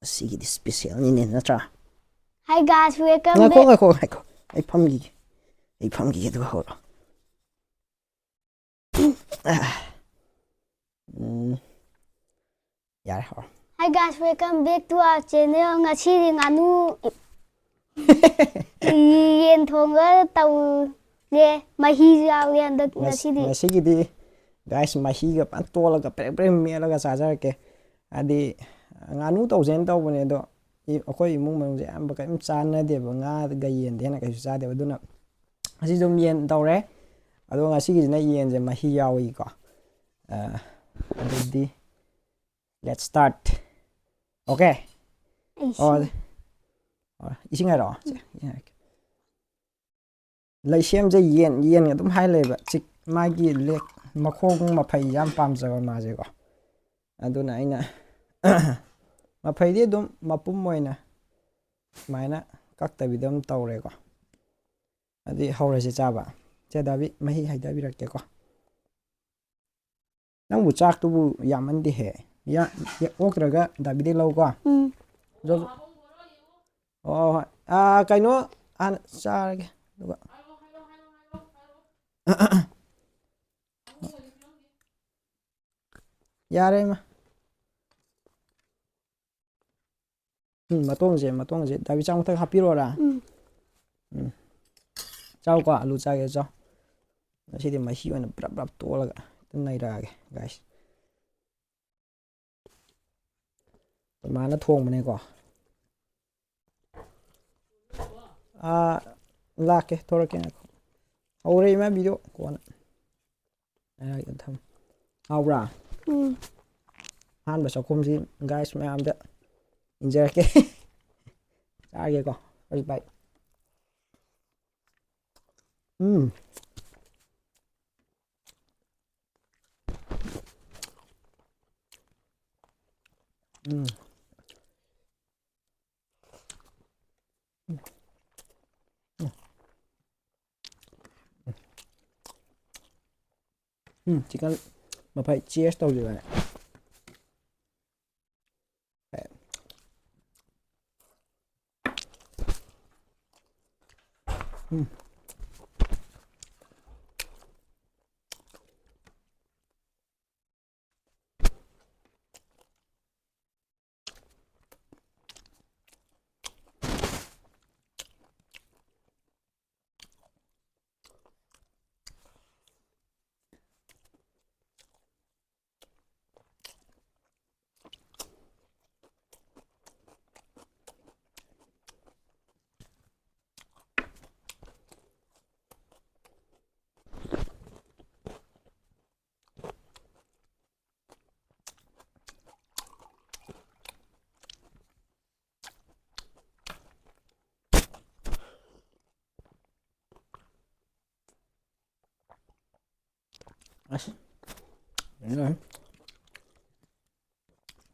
Sige, special ni natra. Hi guys, welcome back. Ngako. Ay pamgi itu horo. Yar horo. Hi guys, welcome back to our channel. Ngasi di nganu yen thonga tau ye mahi jaw ye ndak ngasi di guys mahi ga pan tolaga pre melaga sajarke adi nganu tauzen tawbane do akhoi imung mangje am ba kaim chana de ba nga ga yen de na kaisu cha de aduna asi dum yen tawre ado ngasi gi na yen je mahi yawi ko adi let's start. Okay. Ising aro lai sem je yen adum hai leba chik magi lek makhong maphai yam pamjaba maje ko aduna aina maphai de dum mapum moina maina kaktabidam tawre ko adi hawrase chaba chedabi mahi haidabi rakke ko nangbu chak tubu yamandi he ya okraga dabide law ko oh kaino an charge duga yare ma matongje dabi chang thak hapiro ra chau ko alu cha ge chau asidi mahi ona brap tolaga nai ra ge guys mana thong mane ko lake thora ke na aure ma video ko na ai tham aura han ba sakom si guys ma am da enjoy keage ko first bite chicken mà phải cheers tao rồi này đúng rồi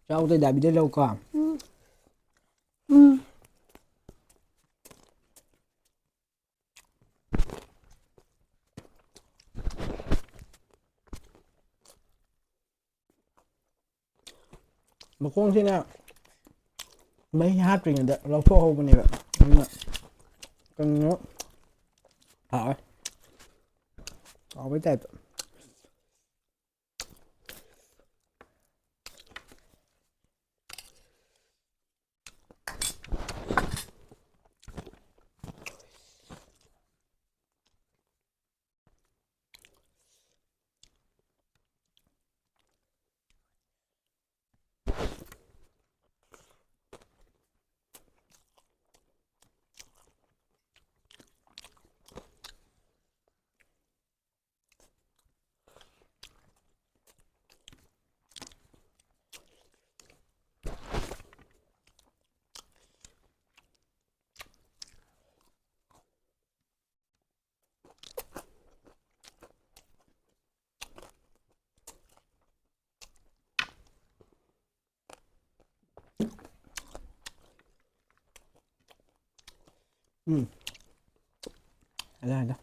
rau tây đại bị lâu còn mà con thế nào mấy hát trình là lâu phô hô bên này vậy con nó hỏi có với đẹp ada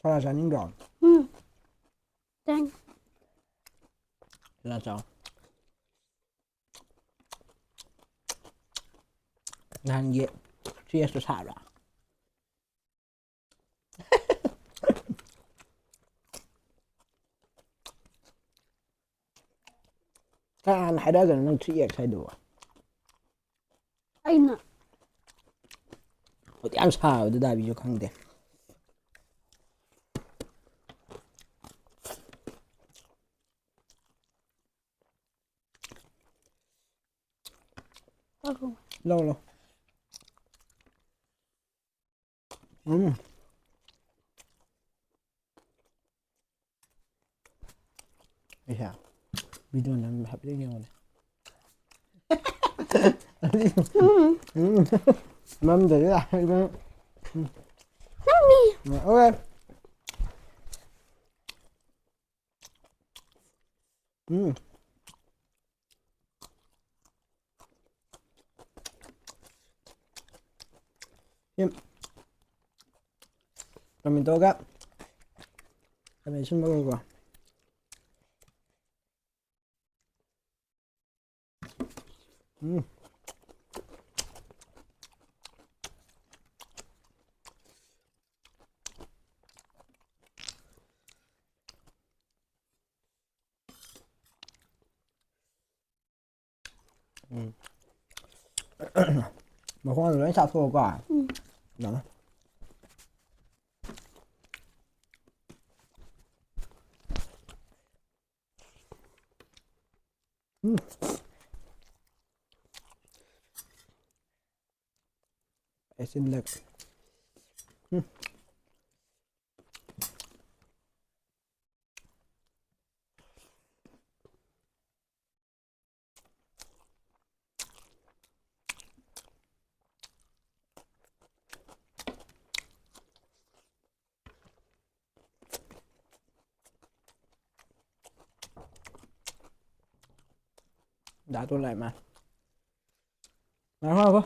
Thoa ra những đoạn Thank là chào ngàn ghệ chia sẻ xả ra các anh hãy đó gần nâng chia sẻ đồ Anh ạ. 어디 안 사, 어디다 비족한데. Lâu lâu. Bây giờ video này hợp lý nhau này. Mâm thử lại. Ok. Rồi mình tô gấp. Mình xin mời qua. Mà con lấy sao thua quả. Đó. Xin lực. Đã tôi lại mà. Nói hoa không?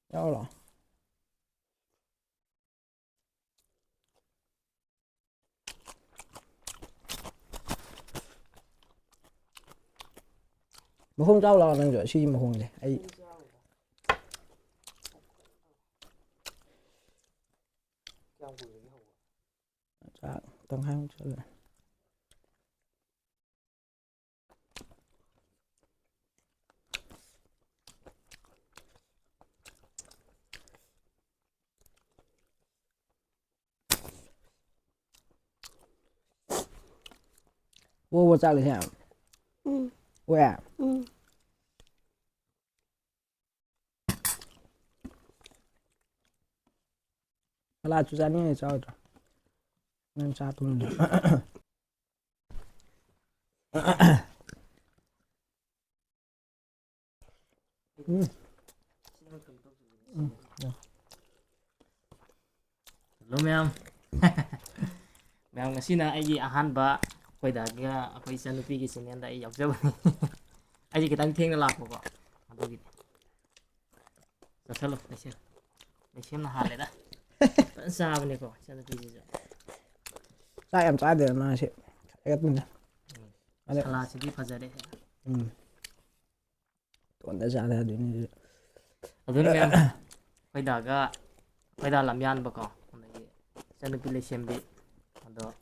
Đâu rồi? Mà không rau là đang rửa xi mà hùng này. Ấy. Dạ, tầng 2 không trở lại. Vô sao được hả? Ôi à? Là chú ra này sao rồi? Nên sao tôi được? Hello ma'am. Ma'am ngasina ay ahanba akoy daga akoy sa nupi gisin yan dai yagjab. Ay kitang thing na lako ko. Adugi. Sasalo nasi. Nasi na hale da. Sa bani ko sa nupi gisin. Sao em trái được mà chị? Cái tin nè. Sala si di fazare. Tuần đã ra ra đến. Adun ma'am. Akoy daga akoy da lamyan ba ko. Sa nupi le sembi. Ado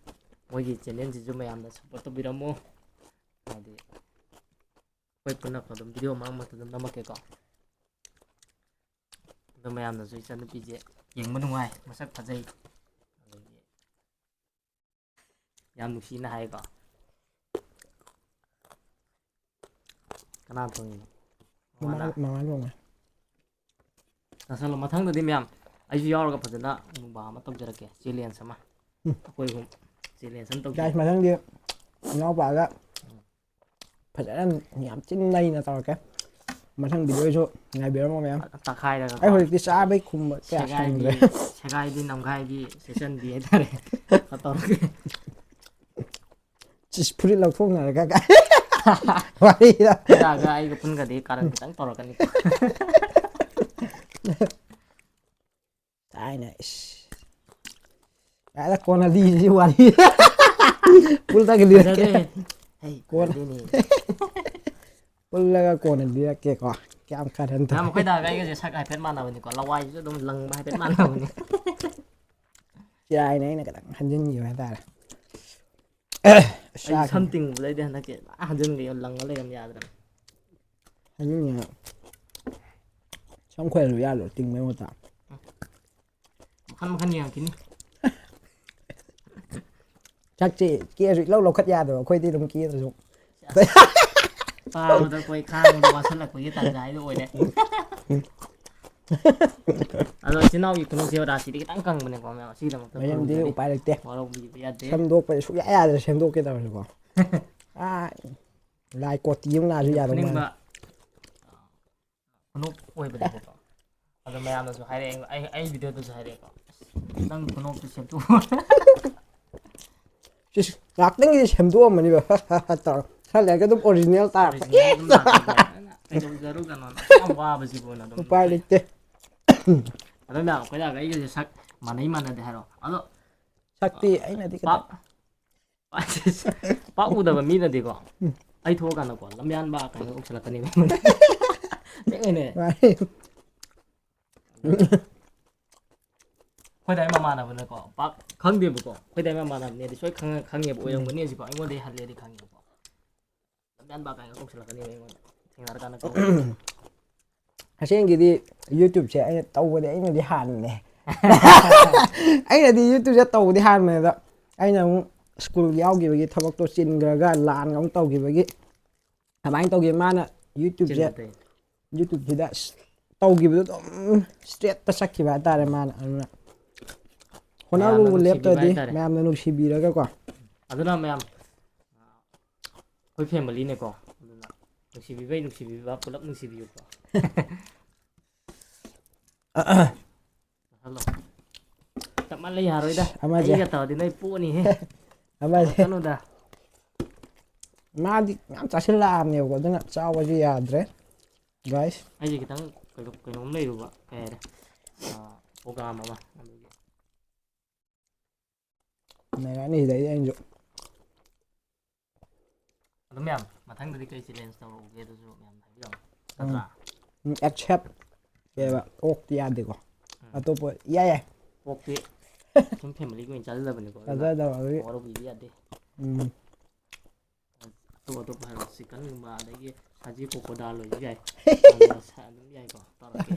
mogi channel ji juma yam da support to biramo. Adi akoy puna ko dum video mang mat dum namak ko. Ado mayam da zui sa nupi je yeng manungai masak phajai. Yam nusi na hai ko. Kana thong Mà luôn mà. Tasalo mathang da di ma'am. Ayu yaw ga phajana ba ma tok jarake challenge sama. Akoy hum challenge san tok. Guys mà thằng đi. Nó bảo đó. Phải sẽ nhảm trên đây là tao cái. Mà thằng video cho ngày biểu mà em. Ta khai da. Ai hồi cái xa bây khum cái Segai rồi. di segai di nam khai di session di etare. Ator ke. Chỉ put it like phone này cái. Vậy đó. Daga ai ga pun ga de karan kitang tor kan ni. Ai này. Cái là con là đi chứ qua đi. Pul ta cái liệt. hey Con. đi nè ꯄꯨꯜꯂꯒ ꯀꯣꯟꯅ ꯂꯤꯔꯛꯀꯦꯀꯣ ꯀꯌꯥꯝ ꯈꯔꯟ Nam ꯇꯧꯋꯦ khối đà cái gì sắc hai phết man nào còn lâu ai chứ đông lần hai phết man nào nè ꯆꯤꯔꯥꯏꯅ ꯑꯩꯅ ꯈꯤꯇꯪ ꯍꯟꯖꯤꯟꯈꯤꯕ ꯍꯥꯏꯇꯥꯔꯦ ai sân tình lấy đây nó kệ ăn dân cái lần nó lấy làm nhà rồi ꯍꯟꯖꯤꯟꯈꯤꯕ ꯁꯝ ꯈꯣꯏꯍꯜꯂꯨ ꯌꯥꯗ꯭ꯔꯣ ꯇꯤꯡꯕꯩ ꯃꯍꯨꯠꯇ khăn nhiều kín ꯁꯛꯁꯤ ꯀꯦꯁꯨ ꯏꯂꯧ ꯂꯧꯈꯠ ꯌꯥꯗꯕ ꯑꯩꯈꯣꯏꯗꯤ ꯑꯗꯨꯝ ꯀꯦꯗ꯭ꯔꯁꯨ ꯄꯥꯕꯗ ꯑꯩꯈꯣꯏ ꯈꯥꯡꯕꯗ ꯋꯥꯁꯜꯂꯛꯄꯒꯤ ꯇꯥꯟꯖꯥ ꯍꯥꯏꯗꯣ ꯑꯣꯏꯔꯦ ꯑꯗꯣ ꯏꯆꯤꯟ ꯏꯅꯥꯎꯒꯤ ꯈꯨꯅꯣꯛꯁꯦ ꯔꯥꯁꯤꯗꯤ ꯈꯤꯇꯪ ꯀꯪꯕꯅꯦꯀꯣ ꯃꯌꯥꯝ ꯑꯁꯤꯒꯤꯗꯃꯛꯇ ꯃꯌꯥꯝꯗꯤ ꯈꯨꯔꯨꯝꯖꯔꯤ ꯎꯄꯥꯏ ꯂꯩꯇꯦ ꯋꯥꯔꯧꯕꯤꯕ ꯌꯥꯗꯦ ꯁꯦꯝꯗꯣꯛꯄꯁꯦ ꯁꯨꯡꯌꯥ ꯌꯥꯗ꯭ꯔꯦ ꯁꯦꯝꯗꯣꯛꯀꯦ ꯇꯧꯔꯁꯨꯀꯣ ꯂꯥꯏ ꯀꯣꯇꯤ ꯑꯃ ꯂꯥꯛꯑꯁꯨ ꯑꯩꯅ ꯌꯥꯗꯧ ꯃꯥꯜꯂꯦ ꯐꯨꯅꯤꯡꯕ ꯈꯨꯅꯣꯛ ꯑꯣꯏꯕꯅꯦꯕꯀꯣ ꯑꯗꯣ ꯃꯌꯥꯝꯅꯁꯨ ꯍꯥꯏꯔꯛꯑꯦ ꯑꯩ ꯚꯤꯗꯤꯑꯣꯗꯁꯨ ꯍꯥꯏꯔꯛꯑꯦꯀꯣ ꯅꯪ ꯈꯨꯅꯣꯛꯇꯨ ꯁꯦꯝꯗꯣꯛꯑꯣ ꯉꯥꯛꯇꯪꯒꯤꯗꯤ ꯁꯦꯝꯗꯣꯛꯑꯝꯃꯅꯤꯕ ꯇꯧꯔ ꯈꯔ ꯂꯩꯔꯒ ꯑꯗꯨꯝ ꯑꯣꯔꯤꯖꯤꯅꯦꯜ ꯇꯥꯔꯛꯄ ꯑꯣꯔꯤꯖꯤꯅꯦꯜ ꯑꯗꯨꯝ ꯂꯥꯛꯄꯗꯣ ꯀꯩꯗꯧꯖꯔꯨꯒꯅꯣ ꯌꯥꯝ ꯋꯥꯕꯁꯤꯕꯨꯅ ꯑꯗꯨꯝ ꯎꯄꯥꯏ ꯇꯣꯛꯑꯦ ꯂꯩꯇꯦ ꯑꯗꯨ ꯃꯌꯥꯝ ꯑꯩꯈꯣꯏꯗꯥꯒ ꯑꯩꯒꯁꯦ ꯁꯛ ꯃꯥꯟꯅꯩ ꯃꯥꯟꯅꯗꯦ ꯍꯥꯏꯔꯣ ꯑꯗꯣ ꯁꯛꯇꯤ ꯑꯩꯅꯗꯤ ꯄꯥꯛ ꯈꯤꯇꯪ ꯄꯥꯛ ꯎꯗꯕ ꯃꯤꯅꯗꯤꯀꯣ ꯑꯩ ꯊꯣꯛꯑꯀꯥꯟꯗꯀꯣ ꯂꯝꯌꯥꯟꯕ ꯀꯩꯅꯣ ꯎꯁꯜꯂꯛꯀꯅꯦꯕ ꯁꯦꯡꯕꯩꯅꯦ ꯑꯗꯨꯒ ꯑꯩꯈꯣꯏꯗꯥꯏ ꯃꯃꯥꯟꯅꯕꯅꯀꯣ ꯄꯥꯛ ꯈꯪꯗꯦꯕꯀꯣ ꯑꯩꯈꯣꯏꯗꯥꯏ ꯃꯃꯥꯟꯅꯕꯅꯦꯗꯤ ꯁꯣꯏ ꯈꯪꯉꯦꯕ ꯑꯣꯏꯔꯝꯒꯅꯤ ꯍꯧꯖꯤꯛꯀꯣ ꯑꯩꯉꯣꯟꯗꯒꯤ ꯍꯜꯂꯦꯗꯤ ꯈꯪꯉꯦꯕꯀꯣ ꯂꯝꯌꯥꯟꯕ ꯀꯥꯏꯅ ꯀꯧꯁꯤꯜꯂꯛꯀꯅꯦꯕ ꯑꯩꯉꯣꯟꯗ ꯊꯦꯡꯅꯔꯀꯥꯟꯗ ꯀꯧꯕꯗꯀꯣ ꯑꯁꯦꯡꯒꯤꯗꯤ ꯌꯨꯇ꯭ꯌꯨꯕꯁꯦ ꯑꯩꯅ ꯇꯧꯕꯗꯤ ꯑꯩꯅꯗꯤ ꯍꯥꯟꯕꯅꯦ ꯑꯩꯅꯗꯤ ꯌꯨꯇ꯭ꯌꯨꯕꯁꯦ ꯇꯧꯕꯗꯤ ꯍꯥꯟꯕꯅꯦ ꯑꯗ ꯑꯩꯅ ꯑꯃꯨꯛ ꯁ꯭ꯀꯨꯜ ꯌꯥꯎꯈꯤꯕꯒꯤ ꯊꯕꯛꯇꯣ ꯆꯤꯟꯈ꯭ꯔꯒ ꯂꯥꯟ ꯑꯃꯨꯛ ꯇꯧꯈꯤꯕꯒꯤ ꯑꯗꯨꯃꯥꯏꯅ ꯇꯧꯈꯤ ꯃꯥꯅ ꯆꯤꯟꯕꯗꯩ ꯌꯨꯇ꯭ꯌꯨꯕꯁꯤꯗ ꯇꯧꯈꯤꯕꯗꯣ ꯑꯗꯨꯝ ꯏꯁꯇ꯭ꯔꯦꯠꯇ ꯆꯠꯈꯤꯕ ꯍꯥꯏꯇꯥꯔꯦ ꯃꯥꯅ ꯑꯗꯨꯅ ꯃꯌꯥꯝꯅ ꯍꯣꯠꯅꯕꯕꯨ ꯅꯨꯡꯁꯤꯕꯤꯕ ꯂꯦꯞꯇ꯭ꯔꯗꯤ ꯍꯥꯏꯇꯥꯔꯦ ꯃꯌꯥꯝꯅ ꯅꯨꯡꯁꯤꯕꯤꯔꯒꯀꯣ ꯑꯗꯨꯅ ꯃꯌꯥꯝ ꯑꯩꯈꯣꯏ ꯐꯦꯃꯤꯂꯤꯅꯦꯀꯣ ꯑꯗꯨꯅ ꯅꯨꯡꯁꯤꯕꯤꯕꯩ ꯅꯨꯡꯁꯤꯕꯤꯕ ꯄꯨꯂꯞ ꯅꯨꯡꯁꯤꯕꯤꯌꯨꯀꯣ ꯍꯜꯂꯣ ꯆꯞ ꯃꯥꯟꯅ ꯌꯥꯔꯣꯏꯗ ꯑꯃꯁꯦ ꯑꯩꯒ ꯇꯧꯔꯗꯤ ꯅꯣꯏ ꯄꯣꯠꯅꯤꯍꯦ ꯑꯃꯁꯦ ꯇꯧꯔꯛꯀꯅꯨꯗ ꯃꯥꯗꯤ ꯌꯥꯝ ꯆꯥꯁꯤꯜꯂꯛꯑꯕꯅꯦꯕꯀꯣ ꯑꯗꯨꯅ ꯆꯥꯎꯕꯁꯨ ꯌꯥꯗ꯭ꯔꯦ ꯒꯥꯏꯁ ꯑꯩꯁꯦ ꯈꯤꯇꯪ ꯀꯩꯅꯣꯝ ꯂꯩꯔꯨꯕ ꯀꯩ ꯍꯥꯏꯔꯦ ꯄ꯭ꯔꯣꯒꯥꯝ ꯑꯃ ꯑꯗꯨꯒꯤ ꯅꯩꯔꯛꯑꯅꯤ ꯁꯤꯗꯩꯗꯤ ꯑꯩꯅꯁꯨ ꯑꯗꯨꯝ ꯃꯌꯥꯝ ꯃꯊꯪꯗꯗꯤ ꯀꯩ ꯆꯦꯂꯦꯟꯖ ꯇꯧꯔꯛꯎꯒꯦ ꯑꯗꯨꯁꯨ ꯃꯌꯥꯝ ꯍꯥꯏꯕꯤꯔꯛꯑꯣ ꯅꯠꯇ꯭ꯔꯥ ꯑꯦꯛꯁꯦꯞ ꯀꯩꯕ ꯑꯣꯛꯇꯤ ꯌꯥꯗꯦꯀꯣ ꯑꯇꯣꯞꯄ ꯏꯌꯥ ꯌꯥꯏ ꯄꯣꯛꯇꯤ ꯁꯨꯝ ꯐꯦꯃꯤꯂꯤꯒꯤ ꯑꯣꯏꯅ ꯆꯥꯖꯗꯕꯅꯤꯀꯣ ꯑꯗꯨꯅ ꯆꯥꯖꯗꯕꯒꯤ ꯋꯥꯔꯧꯕꯤꯕ ꯌꯥꯗꯦ ꯑꯇꯣꯞ ꯑꯇꯣꯞꯄ ꯍꯥꯏꯔꯣ ꯆꯤꯛꯀꯟꯒꯨꯝꯕ ꯑꯗꯒꯤ ꯁꯖꯤ ꯀꯣꯀꯣꯗꯥꯜ ꯑꯣꯏꯁꯨ ꯌꯥꯏ ꯑꯗꯨꯝ ꯌꯥꯏꯀꯣ ꯇꯧꯔꯛꯀꯦ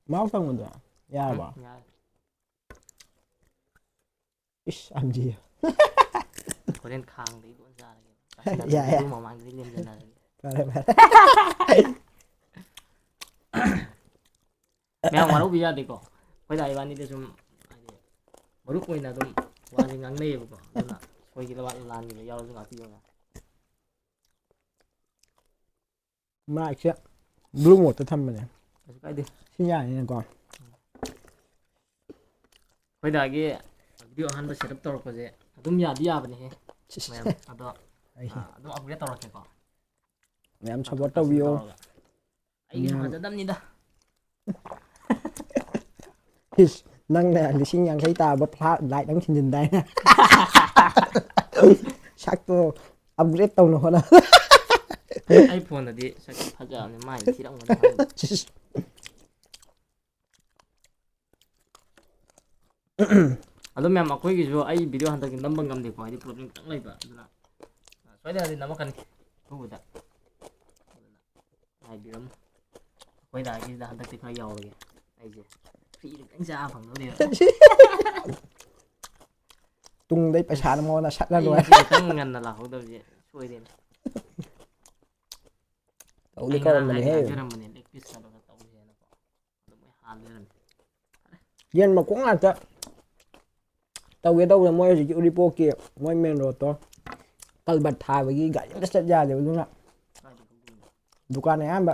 ꯃꯍꯥꯎ ꯇꯪꯕꯗꯣ ꯌꯥꯔꯕꯣ ꯌꯥꯔꯦ ꯏꯁ ꯑꯝꯖꯤ ꯍꯣꯔꯦꯟ ꯈꯥꯡꯗ ꯏꯔꯣꯟ ꯆꯥꯔꯒꯦ ꯌꯥꯏ ꯆꯥꯁꯤꯜꯂꯛꯑꯒꯅ ꯌꯥꯏ ꯃꯗꯨ ꯃꯃꯥꯡꯗꯗꯤ ꯂꯦꯝꯖꯟꯅꯔꯒꯦ ꯐꯔꯦ ꯐꯔꯦ ꯃꯌꯥꯝ ꯋꯥꯔꯧꯕꯤ ꯌꯥꯗꯦꯀꯣ ꯑꯩꯈꯣꯏꯗꯥ ꯏꯕꯥꯅꯤꯗꯤ ꯁꯨꯝ ꯍꯥꯏꯗꯤ ꯃꯔꯨꯞ ꯑꯣꯏꯅ ꯑꯗꯨꯝ ꯋꯥꯁꯦ ꯉꯥꯡꯅꯩꯌꯦꯕꯀꯣ ꯑꯗꯨꯅ ꯁꯣꯏꯈꯤꯕ ꯂꯥꯟꯈꯤꯕ ꯌꯥꯎꯔꯁꯨ ꯉꯥꯛꯄꯤꯌꯣ ꯃꯥꯏꯛꯁꯦ ꯕ꯭ꯂꯨ ꯃꯣꯠꯇ ꯊꯝꯕꯅꯦ ꯀꯩꯁꯨ ꯀꯥꯏꯗꯦ ꯁꯤ ꯌꯥꯅꯤꯅꯀꯣ ꯑꯩꯈꯣꯏꯗꯥꯒꯤ ꯚꯤꯗꯤꯑꯣ ꯑꯍꯥꯟꯕ ꯁꯦꯠ ꯑꯞ ꯇꯧꯔꯛꯄꯁꯦ ꯑꯗꯨꯝ ꯌꯥꯗꯤ ꯌꯥꯕꯅꯦꯍꯦ ꯃꯌꯥꯝ ꯑꯗꯣ ꯑꯗꯨꯝ ꯑꯞꯒ꯭ꯔꯦꯗ ꯇꯧꯔꯛꯀꯦꯀꯣ ꯃꯌꯥꯝ ꯇꯥꯊꯣꯛ ꯁꯞꯄꯣꯔꯠ ꯇꯥꯁꯤꯟ ꯇꯧꯕꯤꯌꯣ ꯇꯧꯔꯒ ꯑꯩꯒꯤꯁꯨ ꯃꯌꯥꯝ ꯐꯖꯗꯕꯅꯤꯗ ꯏꯁ ꯅꯪꯅ 50,000 ꯇꯥꯕ ꯐ꯭ꯂꯥꯠ ꯂꯥꯏꯠ ꯑꯃ ꯈꯤꯟꯖꯤꯟꯗꯥꯏꯅꯦ ꯁꯛꯇꯣ ꯑꯞꯒ꯭ꯔꯦꯗ ꯇꯧꯅ ꯍꯣꯠꯅ ꯑꯩ ꯐꯣꯟꯗꯗꯤ ꯁꯛꯁꯤ ꯐꯖꯕꯅꯤ ꯃꯥꯏꯗꯤ ꯊꯤꯔꯝꯒꯅꯤ ꯈꯪꯗꯦ ꯑꯗꯣ ꯃꯌꯥꯝ ꯑꯩꯈꯣꯏꯒꯤꯁꯨ ꯑꯩ ꯚꯤꯗꯤꯑꯣ ꯍꯟꯗꯛꯇꯤ ꯅꯝꯕ ꯉꯝꯗꯦꯀꯣ ꯍꯥꯏꯗꯤ ꯄ꯭ꯔꯣꯕ꯭ꯂꯦꯝ ꯈꯤꯇꯪ ꯂꯩꯕ ꯑꯗꯨꯅ ꯁꯣꯏꯗꯅꯗꯤ ꯅꯝꯃꯛꯀꯅꯤ ꯑꯊꯨꯕꯗ ꯑꯗꯨꯅ ꯉꯥꯏꯕꯤꯔꯝꯃꯨ ꯑꯩꯈꯣꯏꯗꯥꯒꯤꯁꯤꯗ ꯍꯟꯗꯛꯇꯤ ꯈꯔ ꯌꯥꯎꯔꯒꯦ ꯑꯩꯁꯦ ꯐ꯭ꯔꯤꯗ ꯈꯤꯇꯪ ꯆꯥꯕ ꯐꯪꯗꯧꯅꯦꯕ ꯇꯨꯡꯗꯩ ꯄꯩꯁꯥꯅ ꯃꯉꯣꯟꯗ ꯁꯠꯂ ꯑꯩ ꯂꯣꯏꯔꯦ ꯉꯁꯤ ꯈꯤꯇꯪ ꯉꯟꯅ ꯂꯥꯛꯍꯧꯗꯕꯁꯦ ꯁꯣꯏꯔꯦꯅꯦ ꯇꯧꯗꯤ ꯑꯩ ꯉꯔꯥꯡ ꯍꯥꯏꯗꯤ ꯀꯧꯔꯝꯕꯅꯤꯍꯦ ꯍꯥꯏꯖꯔꯝꯕꯅꯦ ꯂꯦꯛ ꯄꯤꯁꯀꯗꯣ ꯈꯔ ꯇꯧꯁꯦꯅꯀꯣ ꯑꯗꯨ ꯃꯣꯏ ꯍꯥꯟꯅ ꯂꯩꯔꯝꯃꯦ ꯌꯦꯟ ꯃꯈꯣꯡ ꯉꯥꯛꯇ ꯇꯧꯒꯦ ꯇꯧꯕꯗ ꯃꯣꯏ ꯍꯧꯖꯤꯛꯀꯤ ꯎꯔꯤꯄꯣꯛꯀꯤ ꯃꯣꯏ ꯃꯦꯟ ꯔꯣꯗꯠꯇꯣ ꯀꯜꯕꯠ ꯊꯥꯕꯒꯤ ꯒꯥꯔꯤ ꯑꯝꯇ ꯆꯠ ꯌꯥꯗꯦꯕ ꯑꯗꯨꯅ ꯀꯥꯏꯗ ꯍꯧꯗꯣꯏꯅꯣ ꯗꯨꯀꯥꯟ ꯑꯌꯥꯝꯕ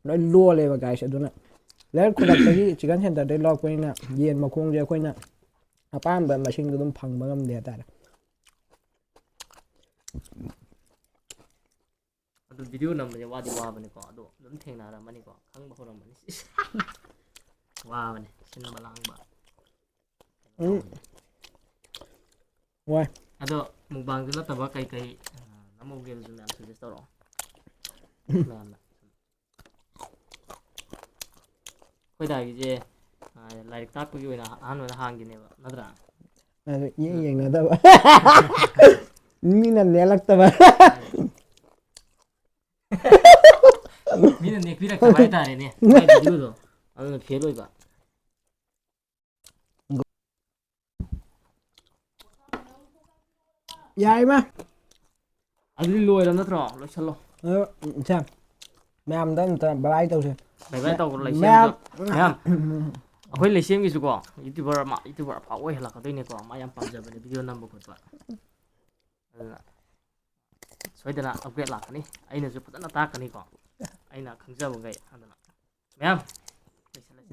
ꯂꯣꯏ ꯂꯣꯜꯂꯦꯕ ꯒꯥꯔꯤꯁꯦ ꯑꯗꯨꯅ ꯂꯩꯔꯛ ꯈꯨꯜꯂꯛꯇꯒꯤ ꯆꯤꯛꯀꯟ ꯁꯦꯟꯇꯔꯗꯩ ꯂꯧꯔꯛꯄꯅꯤꯅ ꯌꯦꯟ ꯃꯈꯣꯡꯁꯦ ꯑꯩꯈꯣꯏꯅ ꯑꯄꯥꯝꯕ ꯃꯁꯤꯡꯗꯣ ꯑꯗꯨꯝ ꯐꯪꯕ ꯉꯝꯗꯦ ꯍꯥꯏꯇꯥꯔꯦ ꯑꯗꯨ ꯚꯤꯗꯤꯑꯣ ꯅꯝꯕꯁꯦ ꯋꯥꯗꯤ ꯋꯥꯕꯅꯤꯀꯣ ꯑꯗꯣ ꯑꯗꯨꯝ ꯊꯦꯡꯅꯔꯝꯃꯅꯤꯀꯣ ꯈꯪꯕ ꯍꯧꯔꯝꯃꯅꯤ ꯋꯥꯕꯅꯦ ꯁꯤꯟꯕ ꯂꯥꯡꯕ ꯀꯩꯅꯣ ꯇꯧꯕꯁꯦ ꯋꯥꯏ ꯑꯗꯣ ꯃꯨꯛꯕꯥꯡꯗꯨ ꯅꯠꯇꯕ ꯀꯩꯀꯩ ꯅꯝꯍꯧꯒꯦꯗꯨꯁꯨ ꯃꯌꯥꯝ ꯁꯖꯦꯁ ꯇꯧꯔꯛꯑꯣ ꯃꯌꯥꯝꯅ ꯑꯩꯈꯣꯏꯗꯥꯒꯤꯁꯦ ꯂꯥꯏꯔꯤꯛ ꯇꯥꯛꯄꯒꯤ ꯑꯣꯏꯅ ꯑꯍꯥꯟꯕꯗ ꯍꯥꯡꯈꯤꯅꯦꯕ ꯅꯠꯇ꯭ꯔꯥ ꯑꯗꯨ ꯌꯦꯡꯅꯗꯕ ꯃꯤꯅ ꯅꯦꯜꯂꯛꯇꯕ ꯃꯤꯅ ꯅꯦꯛꯄꯤꯔꯛꯇꯕ ꯍꯥꯏꯇꯥꯔꯦꯅꯦ ꯃꯥꯏ ꯚꯤꯗꯤꯑꯣꯗꯣ ꯑꯗꯨꯅ ꯐꯦꯜ ꯑꯣꯏꯕ ꯌꯥꯏꯃ ꯑꯗꯨꯗꯤ ꯂꯣꯏꯔꯕ ꯅꯠꯇ꯭ꯔꯣ ꯂꯣꯏꯁꯤꯜꯂꯣ ꯏꯆꯦ ꯃꯌꯥꯝꯗ ꯑꯝꯇ ꯕꯥꯏ ꯇꯧꯁꯦ ꯕꯥꯏ ꯕꯥꯏ ꯇꯧꯈ꯭ꯔꯣ ꯂꯩꯁꯦꯝꯁꯨ ꯃꯌꯥꯝ ꯃꯌꯥꯝ ꯑꯩꯈꯣꯏ ꯂꯩꯁꯦꯝꯒꯤꯁꯨꯀꯣ ꯌꯨꯇ꯭ꯌꯨꯕꯔ ꯑꯐꯥꯎꯕ ꯑꯣꯏꯍꯜꯂꯛꯀꯗꯣꯏꯅꯦꯀꯣ ꯃꯥ ꯌꯥꯝ ꯄꯥꯝꯖꯕꯅꯦ ꯚꯤꯗꯤꯑꯣ ꯅꯝꯕ ꯈꯣꯠꯄ ꯑꯗꯨꯅ ꯁꯣꯏꯗꯅ ꯑꯞꯒ꯭ꯔꯦꯗ ꯂꯥꯛꯀꯅꯤ ꯑꯩꯅꯁꯨ ꯐꯖꯅ ꯇꯥꯛꯀꯅꯤꯀꯣ ꯑꯩꯅ ꯈꯪꯖꯕꯈꯩ ꯑꯗꯨꯅ ꯃꯌꯥꯝ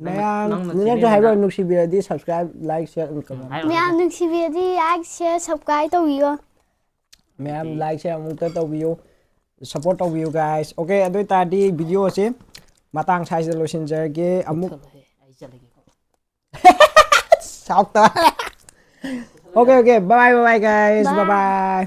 ꯃꯌꯥꯝ ꯅꯪꯅ ꯅꯪꯁꯨ ꯆꯦꯅꯦꯜꯅꯤꯅ ꯍꯥꯏꯕ ꯅꯨꯡꯁꯤꯕꯤꯔꯗꯤ ꯁꯕꯁꯀ꯭ꯔꯥꯏꯕ ꯂꯥꯏꯛ ꯁꯤꯌꯔ ꯀꯃꯦꯟ ꯍꯥꯏꯔꯣ ꯃꯌꯥꯝ ꯅꯨꯡꯁꯤꯕꯤꯔꯗꯤ ꯂꯥꯏꯛ ꯁꯤꯌꯔ ꯁꯕꯁꯀ꯭ꯔꯥꯏꯕ ꯇꯧꯕꯤꯌꯣ ꯃꯌꯥꯝ ꯑꯗꯩꯗꯤ ꯂꯥꯏꯛ ꯁꯤꯌꯔ ꯑꯃꯨꯛꯇ ꯇꯧꯕꯤꯌꯨ ꯁꯞꯄꯣꯔꯠ ꯇꯧꯕꯤꯌꯨ ꯒꯥꯏꯁ ꯑꯣꯀꯦ ꯑꯗꯨ ꯑꯣꯏꯇꯥꯔꯗꯤ ꯚꯤꯗꯤꯑꯣꯁꯦ ꯃꯇꯥꯡ ꯁ꯭ꯋꯥꯏꯁꯤꯗ ꯂꯣꯏꯁꯤꯟꯖꯔꯒꯦ ꯑꯃꯨꯛ ꯀꯛꯊꯠꯂꯣꯍꯦ ꯑꯩ ꯆꯠꯂꯒꯦꯀꯣ ꯁꯥꯎꯇ ꯑꯣꯀꯦ ꯀꯛꯊꯠꯂꯣ ꯑꯣꯀꯦ ꯌꯥꯔꯦ ꯕꯥꯏ ꯕꯥꯏ ꯒꯥꯏꯁ ꯕꯥꯏ ꯕꯥꯏ